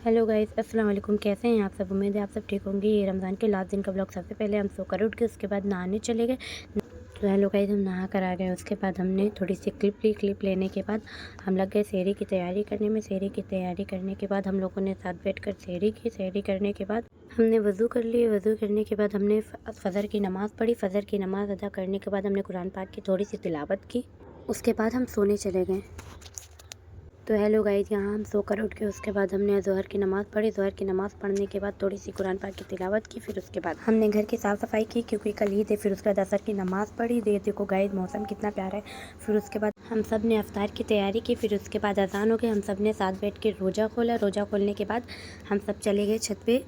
Hello guys, अस्सलाम वालेकुम। कैसे हैं आप सब? उम्मीद है आप सब ठीक होंगे। ये रमज़ान के लास्ट दिन का ब्लॉग। सबसे पहले हम सोकर उठ के उसके बाद नहाने चले गए। तो हेलो गाइस, हम नहा कर आ गए। उसके बाद हमने थोड़ी सी क्लिप लेने के बाद हम लग गए सहरी की तैयारी करने में। सहरी की तैयारी करने के बाद हम लोगों ने साथ बैठ कर सहरी की। सहरी करने के बाद हमने वज़ू कर लिए। वज़ू करने के बाद हमने फ़जर की नमाज़ पढ़ी। फ़जर की नमाज़ अदा करने के बाद हमने कुरान पाक की थोड़ी सी तिलावत की। उसके बाद हम सोने चले गए। तो हेलो गाइस, यहाँ हम सोकर उठ के उसके बाद हमने ज़ोहर की नमाज़ पढ़ी। ज़ोहर की नमाज़ पढ़ने के बाद थोड़ी सी कुरान पाक की तिलावत की। फिर उसके बाद हमने घर की साफ़ सफाई की क्योंकि कल ईद है। फिर उसके बाद असर की नमाज़ पढ़ी। देखो गाइस, मौसम कितना प्यारा है। फिर उसके बाद हम सब ने अफ्तार की तैयारी की। फिर उसके बाद अज़ान हो गई। हम सब ने साथ बैठ के रोज़ा खोला। रोज़ा खोलने के बाद हम सब चले गए छत पे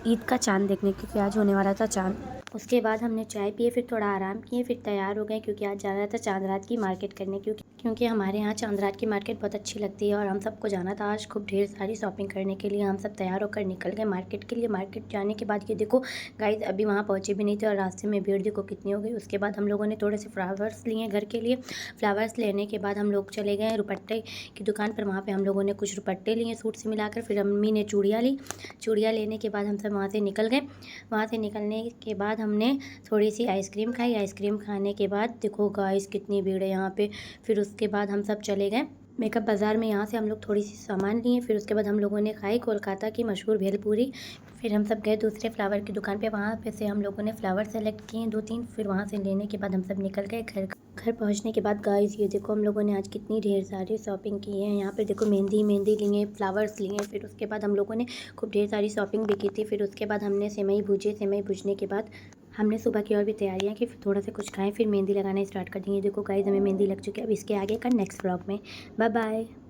ईद का चाँद देखने, क्योंकि आज होने वाला था चाँद। उसके बाद हमने चाय पिए, फिर थोड़ा आराम किए, फिर तैयार हो गए क्योंकि आज जाना था चांद रात की मार्केट करने। क्योंकि हमारे यहाँ चांद रात की मार्केट बहुत अच्छी लगती है और हम सबको जाना था आज खूब ढेर सारी शॉपिंग करने के लिए। हम सब तैयार होकर निकल गए मार्केट के लिए। मार्केट जाने के बाद ये देखो गाइस, अभी वहाँ पहुँचे भी नहीं थे और रास्ते में भीड़ देखो कितनी हो गई। उसके बाद हम लोगों ने थोड़े से फ्लावर्स लिए घर के लिए। फ्लावर्स लेने के बाद हम लोग चले गए रुपट्टे की दुकान पर। वहाँ पर हम लोगों ने कुछ रुपट्टे लिए सूट से मिलाकर। फिर अम्मी ने चूड़ियाँ ली। चूड़ियाँ लेने के बाद हम सब वहाँ से निकल गए। वहाँ से निकलने के बाद हमने थोड़ी सी आइसक्रीम खाई। आइसक्रीम खाने के बाद देखो गाइस कितनी भीड़ है यहाँ पे। फिर उसके बाद हम सब चले गए मेकअप बाज़ार में। यहाँ से हम लोग थोड़ी सी सामान लिए। फिर उसके बाद हम लोगों ने खाई कोलकाता की मशहूर भेलपूरी। फिर हम सब गए दूसरे फ्लावर की दुकान पे। वहाँ पे से हम लोगों ने फ्लावर सेलेक्ट किए 2-3। फिर वहाँ से लेने के बाद हम सब निकल गए घर। घर पहुँचने के बाद गाइस ये देखो हम लोगों ने आज कितनी ढेर सारी शॉपिंग की है। यहाँ पे देखो मेहंदी लिए, फ्लावर्स लिए। फिर उसके बाद हम लोगों ने खूब ढेर सारी शॉपिंग भी की थी। फिर उसके बाद हमने सेवई भूजे। सेवई भूजने के बाद हमने सुबह की और भी तैयारियां की। फिर थोड़ा सा कुछ खाएं, फिर मेहंदी लगाना स्टार्ट कर देंगे। देखो गाइस, हमें मेहंदी लग चुकी है। अब इसके आगे का नेक्स्ट व्लॉग में। Bye bye.